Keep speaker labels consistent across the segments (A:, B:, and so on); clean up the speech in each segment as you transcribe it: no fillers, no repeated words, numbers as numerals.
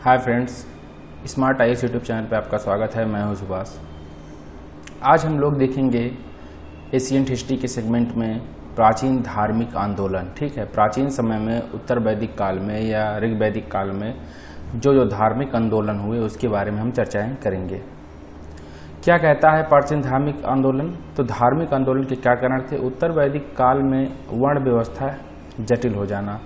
A: Hi friends, smart IAS YouTube channel पे आपका स्वागत है। मैं हूं सुभाष। आज हम लोग देखेंगे एशियंट हिस्ट्री के सेगमेंट में प्राचीन धार्मिक आंदोलन। ठीक है, प्राचीन समय में उत्तर वैदिक काल में या ऋग वैदिक काल में जो धार्मिक आंदोलन हुए उसके बारे में हम चर्चाएं करेंगे। क्या कहता है प्राचीन धार्मिक आंदोलन? तो धार्मिक आंदोलन के क्या कारण थे? उत्तर वैदिक काल में वर्ण व्यवस्था जटिल हो जाना।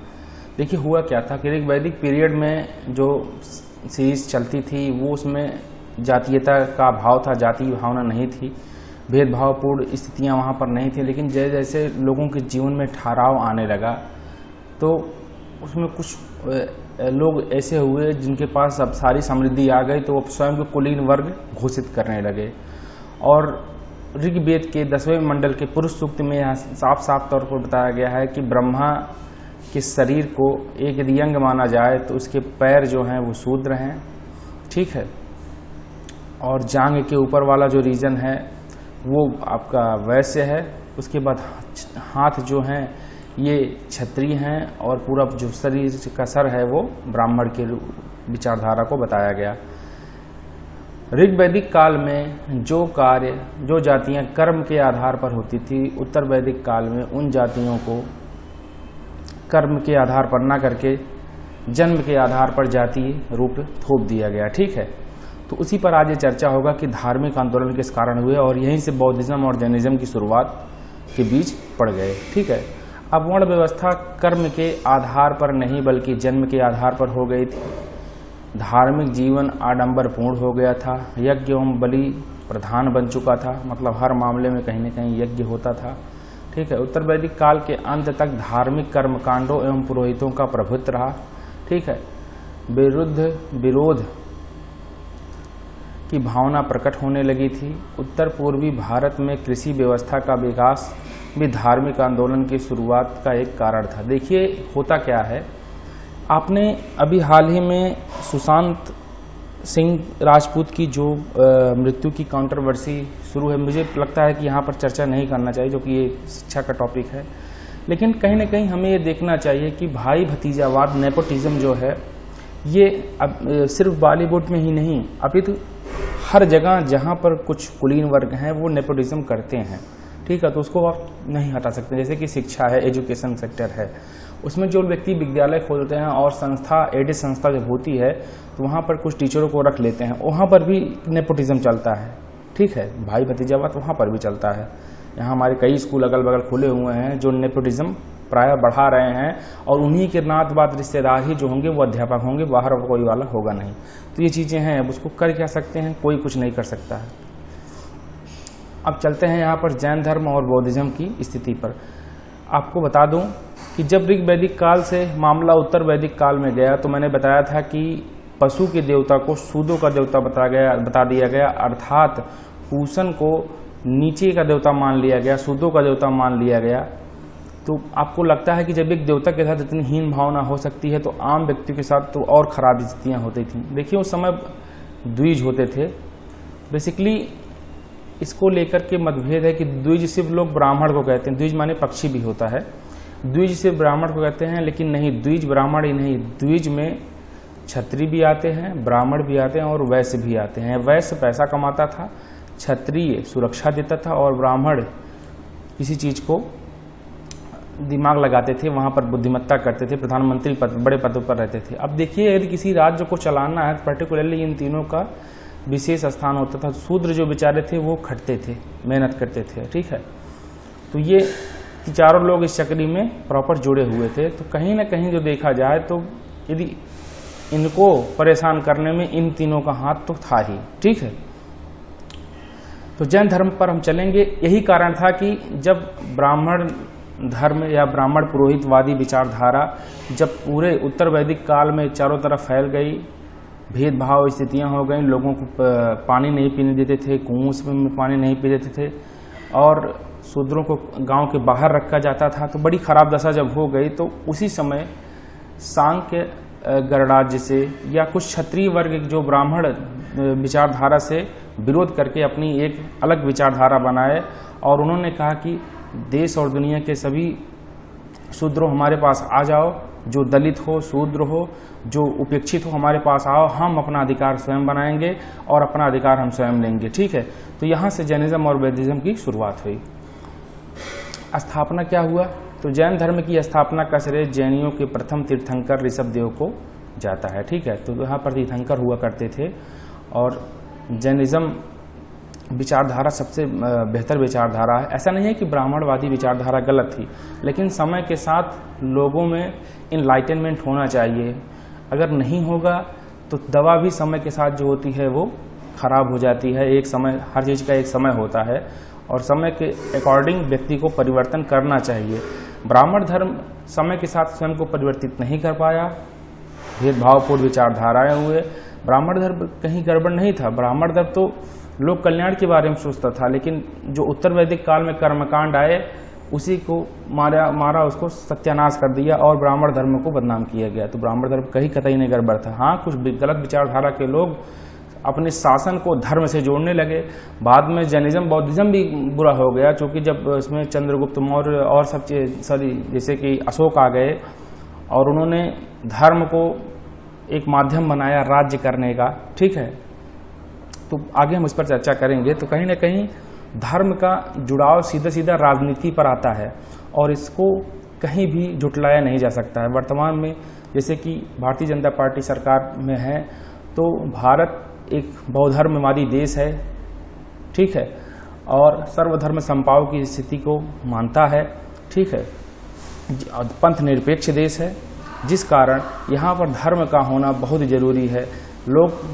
A: देखिए हुआ क्या था कि ऋग वैदिक पीरियड में जो सीरीज चलती थी वो उसमें जातीयता का भाव था, जातीय भावना नहीं थी, भेदभावपूर्ण स्थितियां वहाँ पर नहीं थी। लेकिन जैसे जैसे लोगों के जीवन में ठहराव आने लगा तो उसमें कुछ लोग ऐसे हुए जिनके पास अब सारी समृद्धि आ गई तो वो स्वयं को कुलीन वर्ग घोषित करने लगे। और ऋग्वेद के 10वें मंडल के पुरुष सूक्त में यहाँ साफ साफ तौर पर बताया गया है कि ब्रह्मा के शरीर को एक यदि अंग माना जाए तो उसके पैर जो हैं वो शूद्र हैं। ठीक है, और जांघ के ऊपर वाला जो रीजन है वो आपका वैश्य है। उसके बाद हाथ जो हैं ये क्षत्रिय हैं और पूरा जो शरीर का सर है वो ब्राह्मण के विचारधारा को बताया गया। ऋग वैदिक काल में जो कार्य जो जातियां कर्म के आधार पर होती थी, उत्तर वैदिक काल में उन जातियों को कर्म के आधार पर ना करके जन्म के आधार पर जातीय रूप थोप दिया गया। ठीक है, तो उसी पर आज ये चर्चा होगा कि धार्मिक आंदोलन किस कारण हुए और यहीं से बौद्धिज्म और जैनिज्म की शुरुआत के बीच पड़ गए। ठीक है, अब वर्ण व्यवस्था कर्म के आधार पर नहीं बल्कि जन्म के आधार पर हो गई थी। धार्मिक जीवन आडंबरपूर्ण हो गया था, यज्ञ एवं बलि प्रधान बन चुका था, मतलब हर मामले में कहीं न कहीं यज्ञ होता था। ठीक है, उत्तर वैदिक काल के अंत तक धार्मिक कर्मकांडों एवं पुरोहितों का प्रभुत्व रहा। ठीक है, विरोध की भावना प्रकट होने लगी थी। उत्तर पूर्वी भारत में कृषि व्यवस्था का विकास भी धार्मिक आंदोलन की शुरुआत का एक कारण था। देखिए होता क्या है, आपने अभी हाल ही में सुशांत सिंह राजपूत की जो मृत्यु की कंट्रोवर्सी शुरू है, मुझे लगता है कि यहाँ पर चर्चा नहीं करना चाहिए, जो कि ये शिक्षा का टॉपिक है। लेकिन कहीं ना कहीं हमें ये देखना चाहिए कि भाई भतीजावाद, नेपोटिज्म जो है ये अब सिर्फ बॉलीवुड में ही नहीं, अभी तो हर जगह जहाँ पर कुछ कुलीन वर्ग हैं वो नेपोटिज्म करते हैं। ठीक है, तो उसको आप नहीं हटा सकते। जैसे कि शिक्षा है, एजुकेशन सेक्टर है, उसमें जो व्यक्ति विद्यालय खोलते हैं और संस्था एडेड संस्था जब होती है तो वहाँ पर कुछ टीचरों को रख लेते हैं, वहाँ पर भी नेपोटिज्म चलता है। ठीक है, भाई भतीजावाद वहाँ पर भी चलता है। यहाँ हमारे कई स्कूल अगल बगल खुले हुए हैं जो नेपोटिज्म प्राय बढ़ा रहे हैं और उन्हीं के नात बात रिश्तेदार ही जो होंगे वो अध्यापक होंगे, बाहर कोई वाला होगा नहीं। तो ये चीज़ें हैं, अब उसको कर क्या सकते हैं, कोई कुछ नहीं कर सकता है। अब चलते हैं यहाँ पर जैन धर्म और बौद्धिज्म की स्थिति पर। आपको बता दूं कि जब ऋग वैदिक काल से मामला उत्तर वैदिक काल में गया तो मैंने बताया था कि पशु के देवता को सूदों का देवता बता दिया गया, अर्थात पूषण को नीचे का देवता मान लिया गया, सूदों का देवता मान लिया गया। तो आपको लगता है कि जब एक देवता के साथ इतनी हीन भावना हो सकती है तो आम व्यक्ति के साथ तो और खराब स्थितियाँ होती थी। देखिए उस समय द्विज होते थे। बेसिकली इसको लेकर के मतभेद है कि द्विज सिर्फ लोग ब्राह्मण को कहते हैं, द्विज माने पक्षी भी होता है, द्विज सिर्फ ब्राह्मण को कहते हैं। लेकिन नहीं, द्विज ब्राह्मण ही नहीं, द्विज में क्षत्रिय भी आते हैं, ब्राह्मण भी आते हैं और वैश्य भी आते हैं। वैश्य पैसा कमाता था, क्षत्रिय सुरक्षा देता था और ब्राह्मण किसी चीज़ को दिमाग लगाते थे, वहाँ पर बुद्धिमत्ता करते थे, प्रधानमंत्री पद, बड़े पदों पर रहते थे। अब देखिए यदि किसी राज्य को चलाना है, पर्टिकुलरली इन तीनों का विशेष स्थान होता था। शूद्र जो बेचारे थे वो खटते थे, मेहनत करते थे। ठीक है, तो ये चारों लोग इस चक्री में प्रॉपर जुड़े हुए थे। तो कहीं ना कहीं जो देखा जाए तो यदि इनको परेशान करने में इन तीनों का हाथ तो था ही। ठीक है, तो जैन धर्म पर हम चलेंगे। यही कारण था कि जब ब्राह्मण धर्म या ब्राह्मण पुरोहितवादी विचारधारा जब पूरे उत्तर वैदिक काल में चारों तरफ फैल गई, भेदभाव स्थितियां हो गई, लोगों को पानी नहीं पीने देते थे, कुओं में पानी नहीं पी देते थे और शूद्रों को गांव के बाहर रखा जाता था, तो बड़ी खराब दशा जब हो गई तो उसी समय सांख्य गणराज्य से या कुछ क्षत्रिय वर्ग जो ब्राह्मण विचारधारा से विरोध करके अपनी एक अलग विचारधारा बनाए और उन्होंने कहा कि देश और दुनिया के सभी शूद्रों हमारे पास आ जाओ जो दलित हो, शूद्र हो, जो उपेक्षित हो, हमारे पास आओ, हम अपना अधिकार स्वयं बनाएंगे और अपना अधिकार हम स्वयं लेंगे। ठीक है, तो यहाँ से जैनिज्म और वैदिज्म की शुरुआत हुई। स्थापना क्या हुआ? तो जैन धर्म की स्थापना का श्रेय जैनियों के प्रथम तीर्थंकर ऋषभदेव को जाता है। ठीक है, तो यहाँ पर तीर्थंकर हुआ करते थे और जैनिज्म विचारधारा सबसे बेहतर विचारधारा है। ऐसा नहीं है कि ब्राह्मणवादी विचारधारा गलत थी, लेकिन समय के साथ लोगों में इनलाइटनमेंट होना चाहिए। अगर नहीं होगा तो दवा भी समय के साथ जो होती है वो खराब हो जाती है। एक समय, हर चीज़ का एक समय होता है और समय के अकॉर्डिंग व्यक्ति को परिवर्तन करना चाहिए। ब्राह्मण धर्म समय के साथ स्वयं को परिवर्तित नहीं कर पाया, भेदभावपूर्ण विचारधाराएं हुए। ब्राह्मण धर्म कहीं गड़बड़ नहीं था, ब्राह्मण धर्म तो लोक कल्याण के बारे में सोचता था, लेकिन जो उत्तर वैदिक काल में कर्मकांड आए उसी को मारा, उसको सत्यानाश कर दिया और ब्राह्मण धर्म को बदनाम किया गया। तो ब्राह्मण धर्म कहीं कतई नहीं गड़बड़ था। हाँ, कुछ गलत विचारधारा के लोग अपने शासन को धर्म से जोड़ने लगे। बाद में जैनिज्म बौद्धिज्म भी बुरा हो गया, क्योंकि जब इसमें चंद्रगुप्त मौर्य और सब जैसे कि अशोक आ गए और उन्होंने धर्म को एक माध्यम बनाया राज्य करने का। ठीक है, तो आगे हम इस पर चर्चा करेंगे। तो कहीं ना कहीं धर्म का जुड़ाव सीधा सीधा राजनीति पर आता है और इसको कहीं भी जुटलाया नहीं जा सकता है। वर्तमान में जैसे कि भारतीय जनता पार्टी सरकार में है, तो भारत एक बहुधर्मवादी देश है। ठीक है, और सर्वधर्म समभाव की स्थिति को मानता है। ठीक है, पंथ निरपेक्ष देश है, जिस कारण यहाँ पर धर्म का होना बहुत जरूरी है।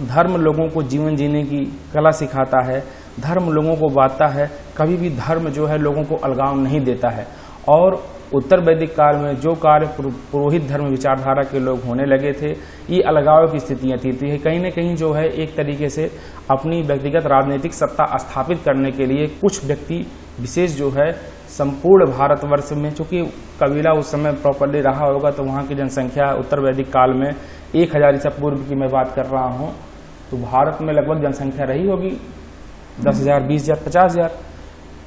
A: धर्म लोगों को जीवन जीने की कला सिखाता है, धर्म लोगों को बांटता है। कभी भी धर्म जो है लोगों को अलगाव नहीं देता है। और उत्तर वैदिक काल में जो कार्य पुरोहित धर्म विचारधारा के लोग होने लगे थे, ये अलगाव की स्थितियां थी। तो ये कहीं ना कहीं जो है एक तरीके से अपनी व्यक्तिगत राजनीतिक सत्ता स्थापित करने के लिए कुछ व्यक्ति विशेष जो है संपूर्ण भारतवर्ष में, चूंकि कबीला उस समय प्रॉपरली रहा होगा, तो वहाँ की जनसंख्या उत्तर वैदिक काल में 1000 ईसा पूर्व की मैं बात कर रहा हूँ, तो भारत में लगभग जनसंख्या रही होगी 10,000, 20,000, 50,000।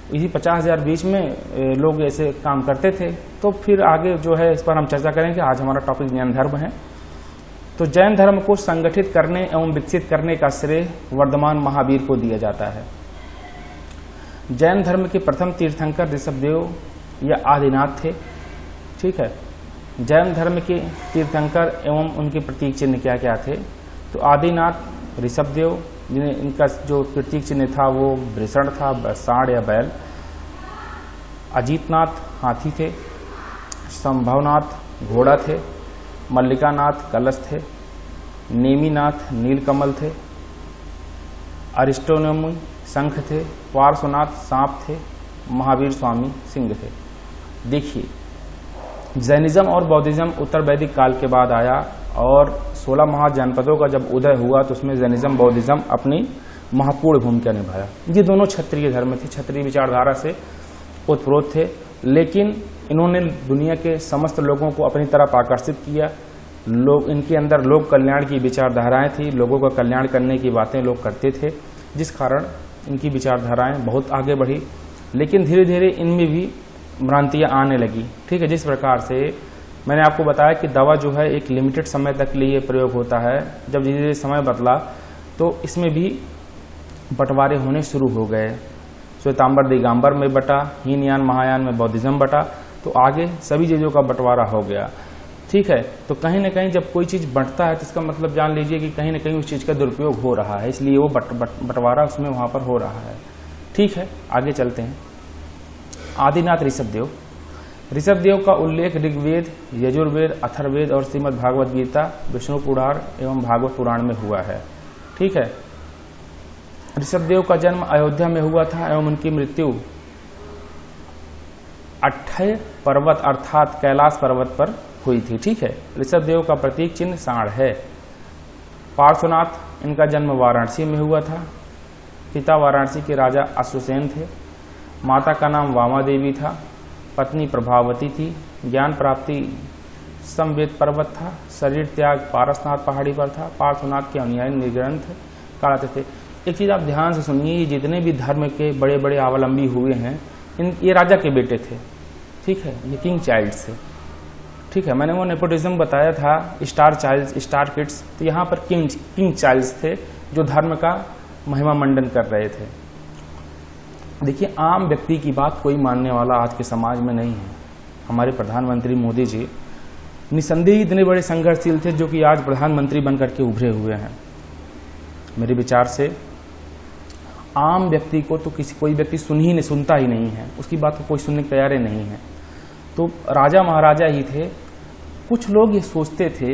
A: इसी 50,000 बीच में लोग ऐसे काम करते थे। तो फिर आगे जो है इस पर हम चर्चा करेंगे। आज हमारा टॉपिक जैन धर्म है। तो जैन धर्म को संगठित करने एवं विकसित करने का श्रेय वर्धमान महावीर को दिया जाता है। जैन धर्म के प्रथम तीर्थंकर ऋषभदेव या आदिनाथ थे। ठीक है, जैन धर्म के तीर्थंकर एवं उनके प्रतीक चिन्ह क्या क्या थे? तो आदिनाथ ऋषभदेव, जिन्हें इनका जो प्रतीक चिन्ह था वो वृषण था, सांड या बैल। अजीतनाथ हाथी थे, संभवनाथ घोड़ा थे, मल्लिकानाथ कलश थे, नेमीनाथ नीलकमल थे, अरिस्टोनमी शंख थे, पार्श्वनाथ सांप थे, महावीर स्वामी सिंह थे। देखिए, जैनिज्म और बौद्धिज्म उत्तर वैदिक काल के बाद आया और 16 महाजनपदों का जब उदय हुआ तो उसमें जैनिज्म बौद्धिज्म अपनी महत्वपूर्ण भूमिका निभाया। ये दोनों क्षत्रिय धर्म थे, क्षत्रिय विचारधारा से उत्प्रोत थे, लेकिन इन्होंने दुनिया के समस्त लोगों को अपनी तरफ आकर्षित किया। लोग, इनके अंदर लोक कल्याण की विचारधाराएं थी, लोगों का कल्याण करने की बातें लोग करते थे, जिस कारण इनकी विचारधाराएं बहुत आगे बढ़ी। लेकिन धीरे धीरे इनमें भी भ्रांतियां आने लगी। ठीक है, जिस प्रकार से मैंने आपको बताया कि दवा जो है एक लिमिटेड समय तक के लिए प्रयोग होता है। जब धीरे धीरे समय बदला तो इसमें भी बंटवारे होने शुरू हो गए। श्वेतांबर दिगंबर में बटा, हीनयान महायान में बौद्धिज्म बटा, तो आगे सभी चीज़ों का बंटवारा हो गया। ठीक है, तो कहीं ना कहीं जब कोई चीज़ बंटता है तो इसका मतलब जान लीजिए कि कहीं ना कहीं उस चीज़ का दुरुपयोग हो रहा है, इसलिए वो बंटवारा उसमें वहाँ पर हो रहा है। ठीक है, आगे चलते हैं। आदिनाथ ऋषभदेव। ऋषभदेव का उल्लेख ऋग्वेद, यजुर्वेद, अथर्ववेद और श्रीमद् भागवत गीता, विष्णु पुराण एवं भागवत पुराण में हुआ है। ठीक है, ऋषभदेव का जन्म अयोध्या में हुआ था एवं उनकी मृत्यु अट्ठय पर्वत अर्थात कैलाश पर्वत पर हुई थी। ठीक है, ऋषभदेव का प्रतीक चिन्ह सांड है। पार्श्वनाथ, इनका जन्म वाराणसी में हुआ था। पिता वाराणसी के राजा अश्वसेन थे। माता का नाम वामा देवी था। पत्नी प्रभावती थी। ज्ञान प्राप्ति समवेद पर्वत था। शरीर त्याग पारसनाथ पहाड़ी पर था। पार्श्वनाथ के अनुयायी निर्ग्रंथ कराते थे। एक चीज आप ध्यान से सुनिए, जितने भी धर्म के बड़े बड़े अवलंबी हुए हैं, ये राजा के बेटे थे। ठीक है, ये किंग चाइल्ड थे। ठीक है, मैंने वो नेपोटिज्म बताया था, स्टार चाइल्ड, स्टार किड्स, तो यहाँ पर किंग चाइल्ड्स थे जो धर्म का महिमा मंडन कर रहे थे। देखिए, आम व्यक्ति की बात कोई मानने वाला आज के समाज में नहीं है। हमारे प्रधानमंत्री मोदी जी निसंदेह इतने बड़े संघर्षशील थे जो कि आज प्रधानमंत्री बनकर के उभरे हुए हैं। मेरे विचार से आम व्यक्ति को तो कोई व्यक्ति सुनता ही नहीं है, उसकी बात को कोई सुनने को तैयार ही नहीं है। तो राजा महाराजा ही थे। कुछ लोग ये सोचते थे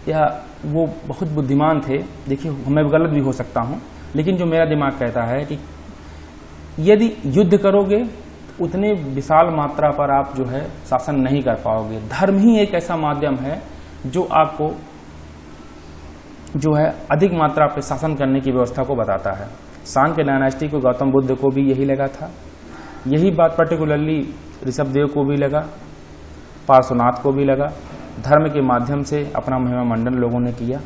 A: या वो बहुत बुद्धिमान थे, देखिए मैं गलत भी हो सकता हूँ, लेकिन जो मेरा दिमाग कहता है कि यदि युद्ध करोगे उतने विशाल मात्रा पर आप जो है शासन नहीं कर पाओगे। धर्म ही एक ऐसा माध्यम है जो आपको जो है अधिक मात्रा पर शासन करने की व्यवस्था को बताता है। सांक्य डायनेस्टी को गौतम बुद्ध को भी यही लगा था, यही बात पर्टिकुलरली ऋषभ देव को भी लगा, पार्श्वनाथ को भी लगा। धर्म के माध्यम से अपना महिमा मंडन लोगों ने किया।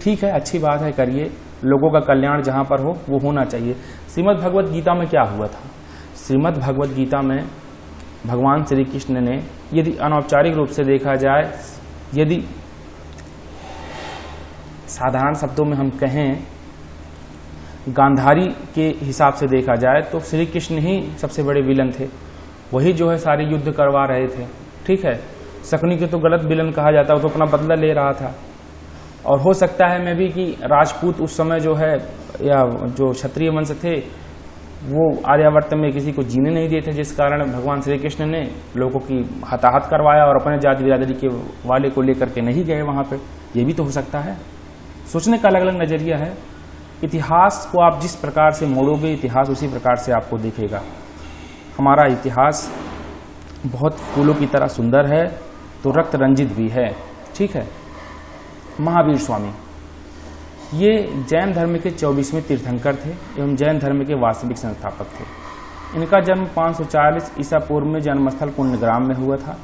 A: ठीक है, अच्छी बात है, करिए, लोगों का कल्याण जहां पर हो वो होना चाहिए। श्रीमद् भगवत गीता में क्या हुआ था? श्रीमद् भगवत गीता में भगवान श्री कृष्ण ने, यदि अनौपचारिक रूप से देखा जाए, यदि साधारण शब्दों में हम कहें, गांधारी के हिसाब से देखा जाए तो श्री कृष्ण ही सबसे बड़े विलन थे। वही जो है सारे युद्ध करवा रहे थे। ठीक है, शकुनी के तो गलत विलन कहा जाता, वो तो अपना बदला ले रहा था। और हो सकता है मैं भी कि राजपूत उस समय जो है या जो क्षत्रिय वंश थे वो आर्यावर्त में किसी को जीने नहीं देते, जिस कारण भगवान श्री कृष्ण ने लोगों की हताहत करवाया और अपने जाति बिरादरी के वाले को लेकर के नहीं गए वहां पे। ये भी तो हो सकता है। सोचने का अलग अलग नजरिया है। इतिहास को आप जिस प्रकार से मोड़ोगे, इतिहास उसी प्रकार से आपको दिखेगा। हमारा इतिहास बहुत फूलों की तरह सुंदर है तो रक्त रंजित भी है। ठीक है, महावीर स्वामी ये जैन धर्म के 24वें तीर्थंकर थे एवं जैन धर्म के वास्तविक संस्थापक थे। इनका जन्म 540 ईसा पूर्व में जन्मस्थल कुंडग्राम में हुआ था।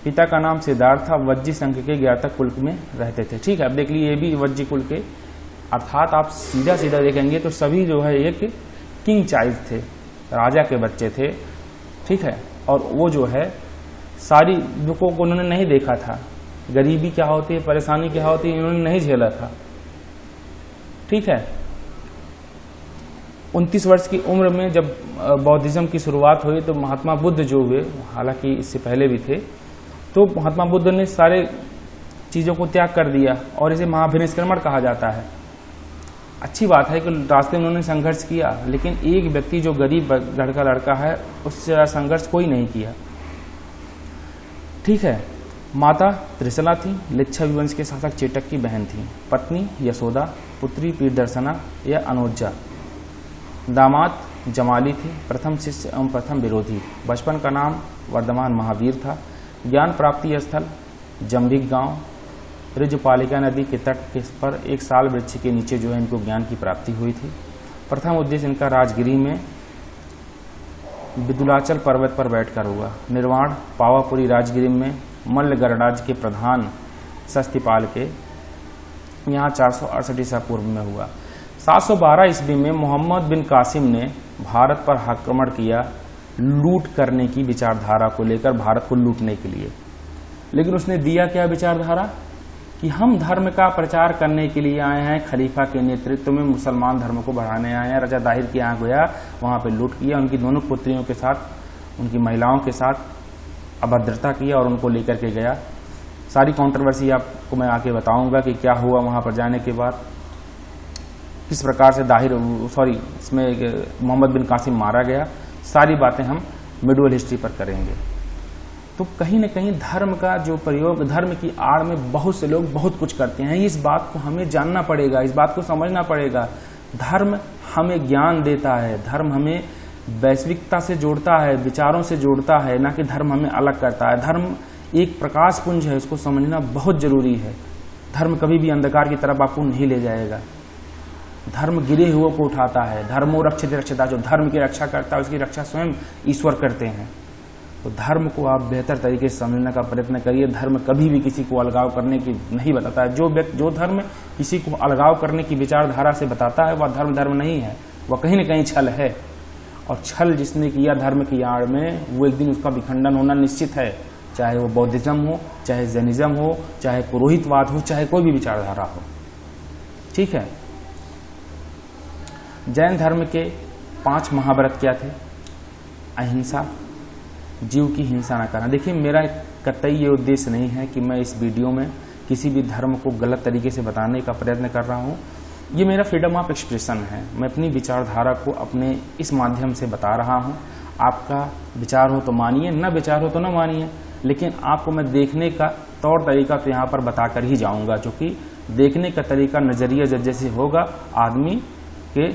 A: पिता का नाम सिद्धार्थ था, वज्जी संघ के ज्ञातक कुल में रहते थे। ठीक है, अब देख लीजिए ये भी वज्जी कुल के, अर्थात आप सीधा सीधा देखेंगे तो सभी जो है एक किंग चाइल्ड थे, राजा के बच्चे थे। ठीक है, और वो जो है सारी दुखों को उन्होंने नहीं देखा था, गरीबी क्या होती है, परेशानी क्या होती है, इन्होंने नहीं झेला था। ठीक है, 29 वर्ष की उम्र में जब बौद्धिज्म की शुरुआत हुई तो महात्मा बुद्ध जो हुए, हालांकि इससे पहले भी थे, तो महात्मा बुद्ध ने सारे चीजों को त्याग कर दिया और इसे महाभिनिष्क्रमण कहा जाता है। अच्छी बात है कि रास्ते में उन्होंने संघर्ष किया, लेकिन एक व्यक्ति जो गरीब लड़का है उससे संघर्ष कोई नहीं किया। ठीक है, माता त्रिशला थी, लिच्छवी वंश के शासक चेटक की बहन थी। पत्नी यशोदा, पुत्री प्रियदर्शना या अनुजा। दामाद जमाली थे, प्रथम शिष्य एवं प्रथम विरोधी। बचपन का नाम वर्धमान महावीर था। ज्ञान प्राप्ति स्थल जम्भिक गांव, ऋजपालिका नदी के तट के पर एक साल वृक्ष के नीचे जो है इनको ज्ञान की प्राप्ति हुई थी। प्रथम उद्देश्य इनका राजगिरी में विदुलाचल पर्वत पर बैठकर हुआ। निर्वाण पावापुरी राजगिरी में मल्ल गणराज्य के प्रधान शस्तिपाल के यहाँ 468 ईसा पूर्व में हुआ। 712 ईस्वी में मोहम्मद बिन कासिम ने भारत पर आक्रमण किया, लूट करने की विचारधारा को लेकर, भारत को लूटने के लिए। लेकिन उसने दिया क्या विचारधारा कि हम धर्म का प्रचार करने के लिए आए हैं, खलीफा के नेतृत्व में मुसलमान धर्म को बढ़ाने आए हैं। राजा दाहिर के यहाँ गया, वहां पे लूट किया, उनकी दोनों पुत्रियों के साथ, उनकी महिलाओं के साथ अभद्रता किया और उनको लेकर के गया। सारी कंट्रोवर्सी आपको मैं आके बताऊंगा कि क्या हुआ वहां पर जाने के बाद, किस प्रकार से इसमें मोहम्मद बिन कासिम मारा गया। सारी बातें हम मिडवल हिस्ट्री पर करेंगे। तो कहीं न कहीं धर्म का जो प्रयोग, धर्म की आड़ में बहुत से लोग बहुत कुछ करते हैं। इस बात को हमें जानना पड़ेगा, इस बात को समझना पड़ेगा। धर्म हमें ज्ञान देता है, धर्म हमें वैश्विकता से जोड़ता है, विचारों से जोड़ता है, ना कि धर्म हमें अलग करता है। धर्म एक प्रकाश पुंज है, उसको समझना बहुत जरूरी है। धर्म कभी भी अंधकार की तरफ आपको नहीं ले जाएगा। धर्म गिरे हुए को उठाता है। धर्मो रक्षित रक्षिता, जो धर्म की रक्षा करता है उसकी रक्षा स्वयं ईश्वर करते हैं। तो धर्म को आप बेहतर तरीके से समझने का प्रयत्न करिए। धर्म कभी भी किसी को अलगाव करने की नहीं बताता है। जो धर्म किसी को अलगाव करने की विचारधारा से बताता है वह धर्म नहीं है, वह कहीं न कहीं छल है। और छल जिसने किया धर्म की आड़ में, वो एक दिन उसका विखंडन होना निश्चित है, चाहे वो बौद्धिज्म हो, चाहे जैनिज्म हो, चाहे पुरोहितवाद हो, चाहे कोई भी विचारधारा हो। ठीक है। जैन धर्म के 5 महाव्रत क्या थे? अहिंसा, जीव की हिंसा न करना। देखिए, मेरा कतई ये उद्देश्य नहीं है कि मैं इस वीडियो में किसी भी धर्म को गलत तरीके से बताने का प्रयत्न कर रहा हूँ। ये मेरा फ्रीडम ऑफ एक्सप्रेशन है। मैं अपनी विचारधारा को अपने इस माध्यम से बता रहा हूँ। आपका विचार हो तो मानिए, न विचार हो तो न मानिए, लेकिन आपको मैं देखने का तौर तरीका तो यहाँ पर बताकर ही जाऊँगा, क्योंकि देखने का तरीका, नज़रिया जैसे होगा, आदमी के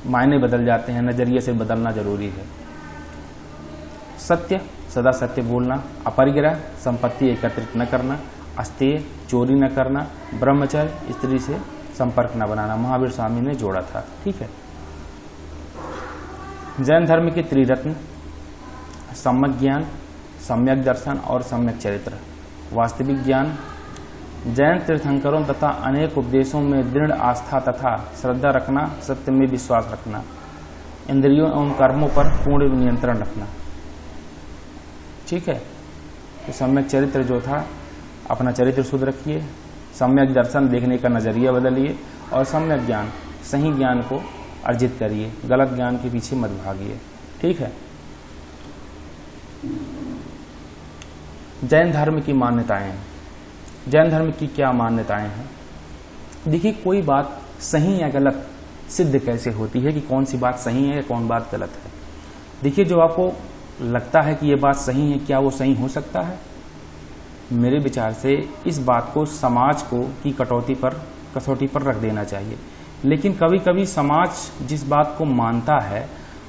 A: मायने बदल जाते हैं, नज़रिए से बदलना जरूरी है। सत्य, सदा सत्य बोलना, अपरिग्रह, संपत्ति एकत्रित न करना, अस्तेय, चोरी न करना, ब्रह्मचर्य, स्त्री से संपर्क न बनाना, महावीर स्वामी ने जोड़ा था। ठीक है। जैन धर्म के त्रिरत्न, सम्यक ज्ञान, सम्यक दर्शन और सम्यक चरित्र। वास्तविक ज्ञान, जैन तीर्थंकरों तथा अनेक उपदेशों में दृढ़ आस्था तथा श्रद्धा रखना, सत्य में विश्वास रखना, इंद्रियों एवं कर्मों पर पूर्ण नियंत्रण रखना। ठीक है। तो सम्यक चरित्र जो था, अपना चरित्र शुद्ध रखिए, सम्यक दर्शन, देखने का नजरिया बदलिए, और सम्यक ज्ञान, सही ज्ञान को अर्जित करिए, गलत ज्ञान के पीछे मत भागिए। ठीक है। जैन धर्म की मान्यताएं, जैन धर्म की क्या मान्यताएं हैं? देखिए, कोई बात सही या गलत सिद्ध कैसे होती है कि कौन सी बात सही है या कौन बात गलत है? देखिए, जो आपको लगता है कि ये बात सही है, क्या वो सही हो सकता है? मेरे विचार से इस बात को समाज को की कसौटी पर रख देना चाहिए। लेकिन कभी कभी समाज जिस बात को मानता है,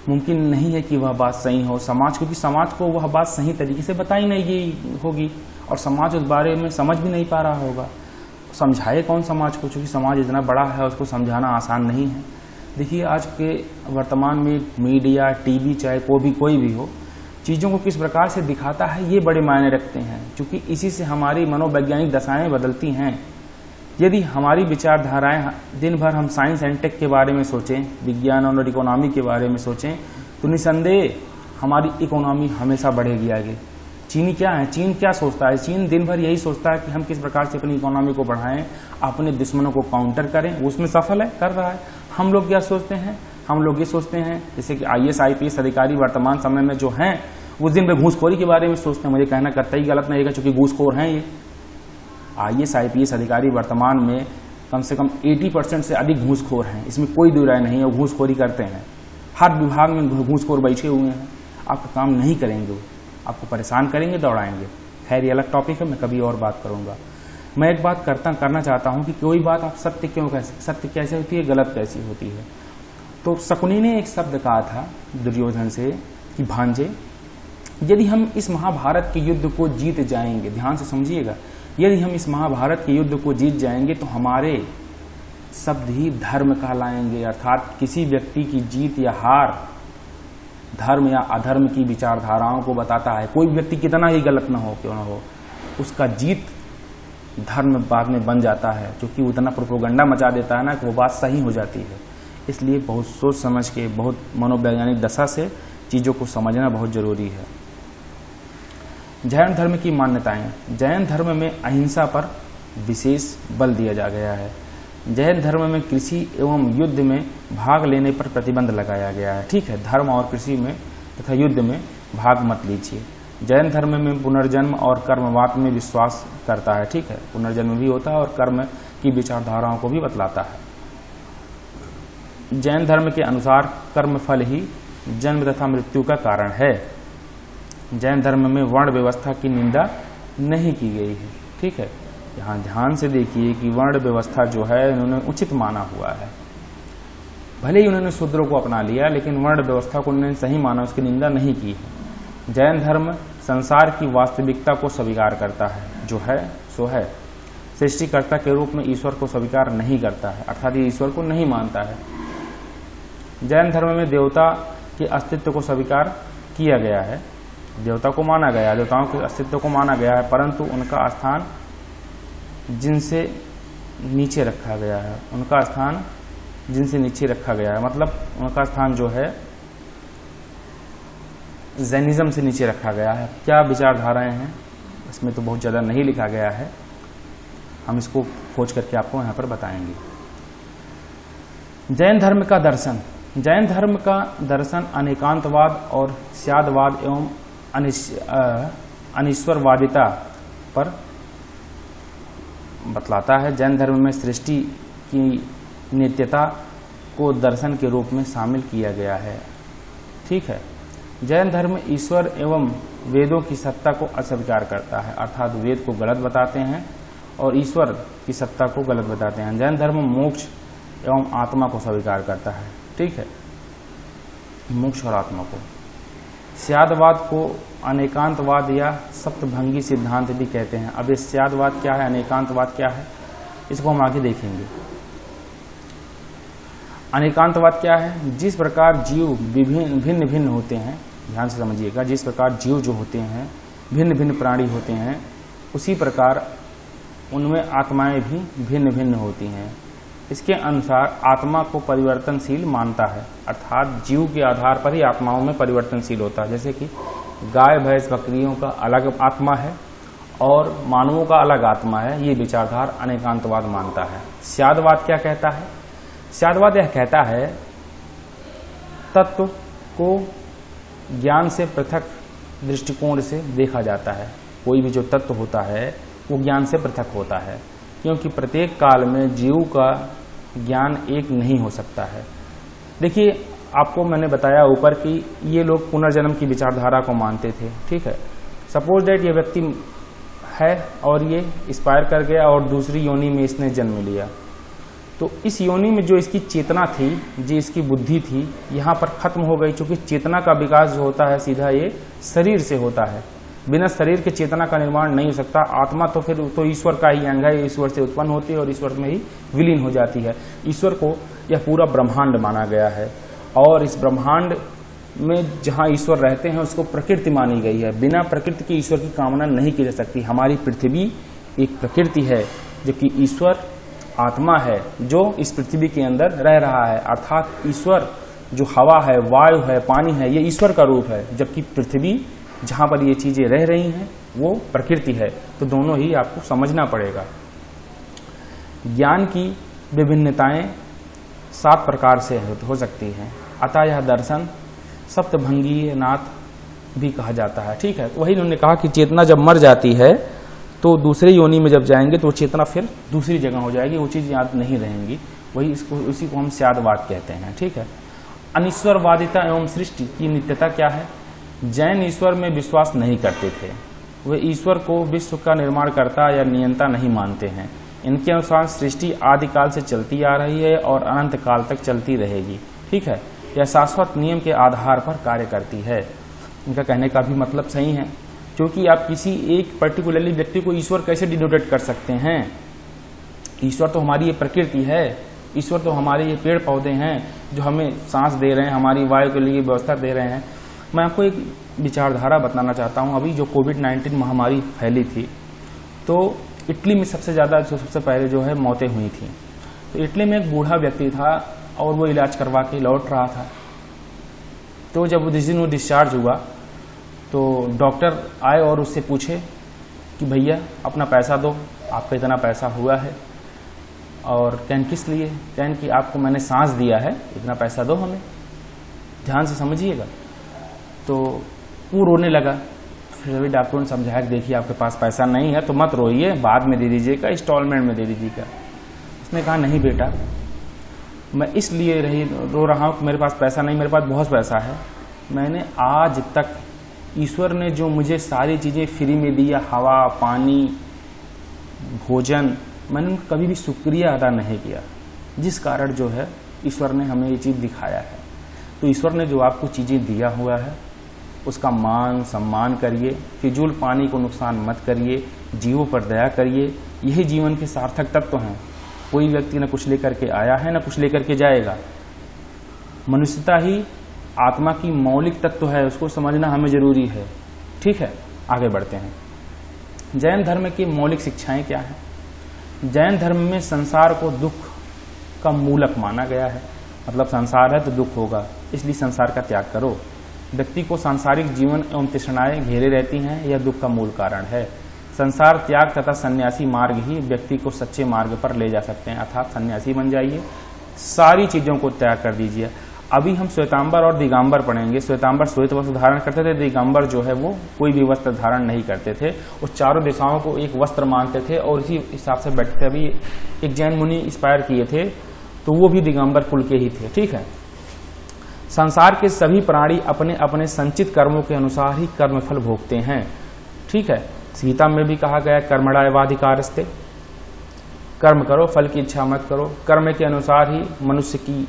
A: मुमकिन नहीं है कि वह बात सही हो समाज, क्योंकि समाज को वह बात सही तरीके से बताई नहीं होगी और समाज उस बारे में समझ भी नहीं पा रहा होगा। समझाए कौन समाज को, क्योंकि समाज इतना बड़ा है, उसको समझाना आसान नहीं है। देखिए, आज के वर्तमान में मीडिया, टीवी, चाहे कोई भी हो, चीज़ों को किस प्रकार से दिखाता है, ये बड़े मायने रखते हैं, क्योंकि इसी से हमारी मनोवैज्ञानिक दशाएं बदलती हैं। यदि हमारी विचारधाराएं दिन भर हम साइंस एंड टेक के बारे में सोचें, विज्ञान और इकोनॉमी के बारे में सोचें, तो निसंदेह हमारी इकोनॉमी हमेशा बढ़ेगी आगे। चीनी क्या है? चीन क्या सोचता है? चीन दिन भर यही सोचता है कि हम किस प्रकार से अपनी इकोनॉमी को बढ़ाएं, अपने दुश्मनों को काउंटर करें। वो उसमें सफल है, कर रहा है। हम लोग क्या सोचते हैं? हम लोग ये सोचते हैं, जैसे कि IAS IPS अधिकारी वर्तमान समय में जो हैं, उस दिन में घूसखोरी के बारे में सोचते हैं। मुझे कहना कतई गलत नहीं है, क्योंकि घूसखोर हैं ये। IAS IPS अधिकारी वर्तमान में कम से कम 80% से अधिक घूसखोर हैं, इसमें कोई दो राय नहीं है। वो घूसखोरी करते हैं, हर विभाग में घूसखोर बैठे हुए हैं। आपका काम नहीं करेंगे, वो आपको परेशान करेंगे, दौड़ाएंगे। खैर, ये अलग टॉपिक है, मैं कभी और बात करूंगा। मैं एक बात करना चाहता हूं कि कोई बात आप सत्य क्यों सत्य कैसे होती है, गलत कैसी होती है। तो शकुनी ने एक शब्द कहा था दुर्योधन से कि भांजे, यदि हम इस महाभारत के युद्ध को जीत जाएंगे, ध्यान से समझिएगा, यदि हम इस महाभारत के युद्ध को जीत जाएंगे तो हमारे शब्द ही धर्म कहलाएंगे। अर्थात किसी व्यक्ति की जीत या हार धर्म या अधर्म की विचारधाराओं को बताता है। कोई व्यक्ति कितना ही गलत ना हो, क्यों ना हो, उसका जीत धर्म बाद में बन जाता है, क्योंकि उतना प्रोपोगंडा मचा देता है ना कि वो बात सही हो जाती है। इसलिए बहुत सोच समझ के, बहुत मनोवैज्ञानिक दशा से चीज़ों को समझना बहुत जरूरी है। जैन धर्म की मान्यताएं, जैन धर्म में अहिंसा पर विशेष बल दिया जा गया है। जैन धर्म में कृषि एवं युद्ध में भाग लेने पर प्रतिबंध लगाया गया है। ठीक है, धर्म और कृषि में तथा युद्ध में भाग मत लीजिए। जैन धर्म में पुनर्जन्म और कर्मवाद में विश्वास करता है। ठीक है, पुनर्जन्म भी होता है और कर्म की विचारधाराओं को भी बतलाता है। जैन धर्म के अनुसार कर्म फल ही जन्म तथा मृत्यु का कारण है। जैन धर्म में वर्ण व्यवस्था की निंदा नहीं की गई है। ठीक है, यहाँ ध्यान से देखिए कि वर्ण व्यवस्था जो है इन्होंने उचित माना हुआ है। भले ही उन्होंने शूद्रों को अपना लिया, लेकिन वर्ण व्यवस्था को उन्होंने सही माना, उसकी निंदा नहीं की है। जैन धर्म संसार की वास्तविकता को स्वीकार करता है, जो है सो है। सृष्टिकर्ता के रूप में ईश्वर को स्वीकार नहीं करता है, अर्थात ये ईश्वर को नहीं मानता है। जैन धर्म में देवता के अस्तित्व को स्वीकार किया गया है, देवता को माना गया है, देवताओं के अस्तित्व को माना गया है, परंतु उनका स्थान जिनसे नीचे रखा गया है, उनका स्थान जिनसे नीचे रखा गया है, मतलब उनका स्थान जो है जैनिज्म से नीचे रखा गया है। क्या विचारधाराएं हैं इसमें तो बहुत ज़्यादा नहीं लिखा गया है, हम इसको खोज करके आपको यहाँ पर बताएंगे। जैन धर्म का दर्शन। जैन धर्म का दर्शन अनेकांतवाद और स्यादवाद एवं अनीश्वरवादिता पर बतलाता है। जैन धर्म में सृष्टि की नित्यता को दर्शन के रूप में शामिल किया गया है। ठीक है, जैन धर्म ईश्वर एवं वेदों की सत्ता को अस्वीकार करता है, अर्थात वेद को गलत बताते हैं और ईश्वर की सत्ता को गलत बताते हैं। जैन धर्म मोक्ष एवं आत्मा को स्वीकार करता है। ठीक है, मोक्ष और आत्मा को। स्यादवाद को अनेकांतवाद या सप्तभंगी सिद्धांत भी कहते हैं। अब ये स्यादवाद क्या है, अनेकांतवाद क्या है, इसको हम आगे देखेंगे। अनेकांतवाद क्या है? जिस प्रकार जीव भिन्न भिन्न होते हैं, ध्यान से समझिएगा, जिस प्रकार जीव जो होते हैं भिन्न भिन्न प्राणी होते हैं, उसी प्रकार उनमें आत्माएं भी भिन्न भिन्न होती हैं। इसके अनुसार आत्मा को परिवर्तनशील मानता है, अर्थात जीव के आधार पर ही आत्माओं में परिवर्तनशील होता है। जैसे कि गाय भैंस बकरियों का अलग आत्मा है और मानवों का अलग आत्मा है, ये विचारधारा अनेकांतवाद मानता है। स्यादवाद क्या कहता है? स्यादवाद यह कहता है तत्व को ज्ञान से पृथक दृष्टिकोण से देखा जाता है। कोई भी जो तत्व होता है वो ज्ञान से पृथक होता है, क्योंकि प्रत्येक काल में जीव का ज्ञान एक नहीं हो सकता है। देखिए, आपको मैंने बताया ऊपर कि ये लोग पुनर्जन्म की विचारधारा को मानते थे। ठीक है, सपोज दैट ये व्यक्ति है और ये एक्सपायर कर गया और दूसरी योनि में इसने जन्म लिया, तो इस योनि में जो इसकी चेतना थी, जो इसकी बुद्धि थी, यहाँ पर खत्म हो गई। क्योंकि चेतना का विकास जो होता है सीधा ये शरीर से होता है, बिना शरीर के चेतना का निर्माण नहीं हो सकता। आत्मा तो फिर तो ईश्वर का ही अंग है, ईश्वर से उत्पन्न होती है और ईश्वर में ही विलीन हो जाती है। ईश्वर को यह पूरा ब्रह्मांड माना गया है और इस ब्रह्मांड में जहाँ ईश्वर रहते हैं उसको प्रकृति मानी गई है। बिना प्रकृति के ईश्वर की कामना नहीं की जा सकती। हमारी पृथ्वी एक प्रकृति है, जबकि ईश्वर आत्मा है जो इस पृथ्वी के अंदर रह रहा है। अर्थात ईश्वर जो हवा है, वायु है, पानी है, ये ईश्वर का रूप है, जबकि पृथ्वी जहां पर ये चीजें रह रही हैं वो प्रकृति है। तो दोनों ही आपको समझना पड़ेगा। ज्ञान की विभिन्नताएं 7 प्रकार से हो सकती हैं, अतः यह दर्शन सप्तभंगी नाथ भी कहा जाता है। ठीक है, तो वही उन्होंने कहा कि चेतना जब मर जाती है तो दूसरे योनि में जब जाएंगे तो चेतना फिर दूसरी जगह हो जाएगी, वो चीज़ याद नहीं रहेंगी। वही इसी को हम स्यादवाद कहते हैं। ठीक है, अनीश्वरवादिता एवं सृष्टि की नित्यता क्या है? जैन ईश्वर में विश्वास नहीं करते थे, वे ईश्वर को विश्व का निर्माण करता या नियंता नहीं मानते हैं। इनके अनुसार सृष्टि आदिकाल से चलती आ रही है और अनंत काल तक चलती रहेगी। ठीक है, यह शाश्वत नियम के आधार पर कार्य करती है। इनका कहने का भी मतलब सही है, क्योंकि आप किसी एक पर्टिकुलरली व्यक्ति को ईश्वर कैसे डिनोटेट कर सकते हैं? ईश्वर तो हमारी ये प्रकृति है, ईश्वर तो हमारे ये पेड़ पौधे हैं जो हमें सांस दे रहे हैं, हमारी वायु के लिए व्यवस्था दे रहे हैं। मैं आपको एक विचारधारा बताना चाहता हूँ। अभी जो कोविड-19 महामारी फैली थी तो इटली में सबसे पहले जो है मौतें हुई थी। तो इटली में एक बूढ़ा व्यक्ति था और वो इलाज करवा के लौट रहा था। तो जब जिस दिन वो डिस्चार्ज हुआ तो डॉक्टर आए और उससे पूछे कि भैया अपना पैसा दो, आपका इतना पैसा हुआ है। और कहन किस लिए? कहन कि आपको मैंने सांस दिया है, इतना पैसा दो हमें। ध्यान से समझिएगा। तो वो रोने लगा। फिर अभी डॉक्टर ने समझाया कि देखिए आपके पास पैसा नहीं है तो मत रोइए, बाद में दे दीजिएगा, इंस्टॉलमेंट में दे दीजिएगा। उसने कहा नहीं बेटा, मैं इसलिए रो रहा हूँ कि मेरे पास पैसा नहीं, मेरे पास बहुत पैसा है। मैंने आज तक ईश्वर ने जो मुझे सारी चीज़ें फ्री में दिया, हवा, पानी, भोजन, मैंने कभी भी शुक्रिया अदा नहीं किया, जिस कारण जो है ईश्वर ने हमें ये चीज़ दिखाया है। तो ईश्वर ने जो आपको चीज़ें दिया हुआ है उसका मान सम्मान करिए, फिजूल पानी को नुकसान मत करिए, जीवों पर दया करिए। यही जीवन के सार्थक तत्व हैं। कोई व्यक्ति न कुछ लेकर के आया है न कुछ लेकर के जाएगा। मनुष्यता ही आत्मा की मौलिक तत्व है, उसको समझना हमें जरूरी है। ठीक है, आगे बढ़ते हैं। जैन धर्म की मौलिक शिक्षाएं क्या हैं? जैन धर्म में संसार को दुख का मूलक माना गया है। मतलब संसार है तो दुख होगा, इसलिए संसार का त्याग करो। व्यक्ति को सांसारिक जीवन एवं तृष्णाएं घेरे रहती हैं, यह दुख का मूल कारण है। संसार त्याग तथा सन्यासी मार्ग ही व्यक्ति को सच्चे मार्ग पर ले जा सकते हैं, अर्थात सन्यासी बन जाइए, सारी चीजों को त्याग कर दीजिए। अभी हम श्वेतांबर और दिगंबर पढ़ेंगे। श्वेतांबर श्वेत वस्त्र धारण करते थे, दिगंबर जो है वो कोई भी वस्त्र धारण नहीं करते थे, वो चारों दिशाओं को एक वस्त्र मानते थे और इसी हिसाब से बैठते थे। अभी एक जैन मुनि इंस्पायर किए थे, तो वो भी दिगंबर कुल के ही थे, ठीक है। संसार के सभी प्राणी अपने अपने संचित कर्मों के अनुसार ही कर्मफल भोगते हैं, ठीक है। गीता में भी कहा गया कर्मणाएवाधिकारस्ते, कर्म करो, फल की इच्छा मत करो। कर्म के अनुसार ही मनुष्य की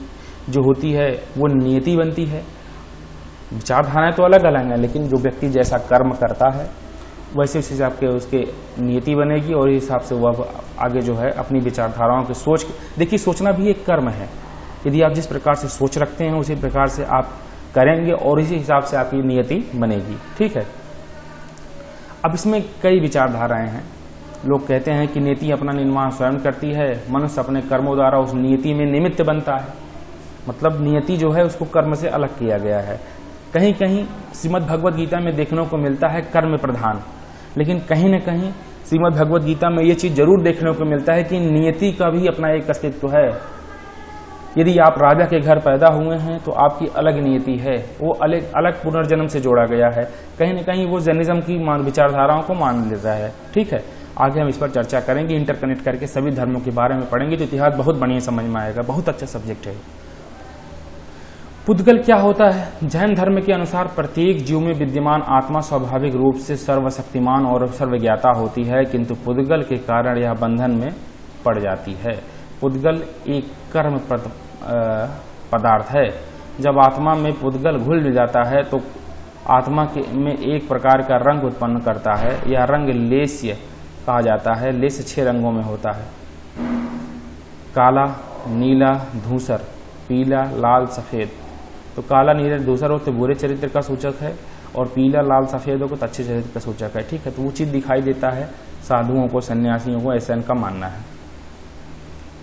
A: जो होती है वो नियति बनती है। विचारधाराएं तो अलग अलग हैं, लेकिन जो व्यक्ति जैसा कर्म करता है वैसे उस हिसाब के उसके नियति बनेगी और इस हिसाब से वह आगे जो है अपनी विचारधाराओं की सोच, देखिए सोचना भी एक कर्म है। यदि आप जिस प्रकार से सोच रखते हैं उसी प्रकार से आप करेंगे और इसी हिसाब से आपकी नियति बनेगी, ठीक है। अब इसमें कई विचारधाराएं हैं। लोग कहते हैं कि नियति अपना निर्माण स्वयं करती है, मनुष्य अपने कर्मों द्वारा उस नियति में निमित्त बनता है। मतलब नियति जो है उसको कर्म से अलग किया गया है। कहीं कहीं श्रीमद् भगवद गीता में देखने को मिलता है कर्म प्रधान, लेकिन कहीं न कहीं श्रीमद् भगवद गीता में ये चीज जरूर देखने को मिलता है कि नियति का भी अपना एक अस्तित्व है। यदि आप राजा के घर पैदा हुए हैं तो आपकी अलग नियति है, वो अलग अलग पुनर्जन्म से जोड़ा गया है। कहीं न कहीं वो जैनिज्म की विचारधाराओं को मान लेता है, ठीक है। आगे हम इस पर चर्चा करेंगे, इंटरकनेक्ट करके सभी धर्मों के बारे में पढ़ेंगे तो इतिहास बहुत बढ़िया समझ में आएगा, बहुत अच्छा सब्जेक्ट है। पुद्गल क्या होता है? जैन धर्म के अनुसार प्रत्येक जीव में विद्यमान आत्मा स्वाभाविक रूप से सर्वशक्तिमान और सर्वज्ञाता होती है, किंतु पुद्गल के कारण यह बंधन में पड़ जाती है। पुद्गल एक कर्म पदार्थ है। जब आत्मा में पुद्गल घुल जाता है तो आत्मा में एक प्रकार का रंग उत्पन्न करता है। यह रंग लेस्य कहा जाता है। लेस्य 6 रंगों में होता है, काला, नीला, धूसर, पीला, लाल, सफेद। तो काला, नीला, धूसर हो तो बुरे चरित्र का सूचक है और पीला, लाल, सफेद हो तो अच्छे चरित्र का सूचक है, ठीक है। तो वो चीज दिखाई देता है साधुओं को, सन्यासियों को, ऐसा इनका मानना है।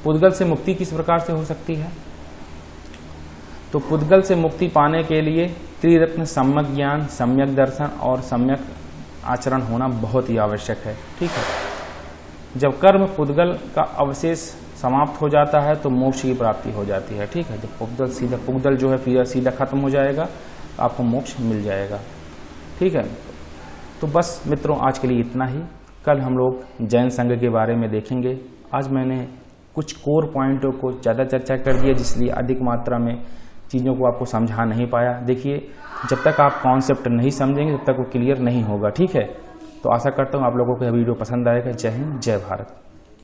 A: पुद्गल से मुक्ति किस प्रकार से हो सकती है? तो पुद्गल से मुक्ति पाने के लिए त्रिरत्न सम्यक ज्ञान, सम्यक दर्शन और सम्यक आचरण होना बहुत ही आवश्यक है, ठीक है। जब कर्म पुद्गल का अवशेष समाप्त हो जाता है तो मोक्ष की प्राप्ति हो जाती है, ठीक है। जब पुद्गल जो है सीधा खत्म हो जाएगा, आपको मोक्ष मिल जाएगा, ठीक है। तो बस मित्रों, आज के लिए इतना ही। कल हम लोग जैन संघ के बारे में देखेंगे। आज मैंने कुछ कोर पॉइंटों को ज़्यादा चर्चा कर दिया, जिसलिए अधिक मात्रा में चीज़ों को आपको समझा नहीं पाया। देखिए, जब तक आप कॉन्सेप्ट नहीं समझेंगे तब तक वो क्लियर नहीं होगा, ठीक है। तो आशा करता हूँ आप लोगों को यह वीडियो पसंद आएगा। जय हिंद, जय भारत।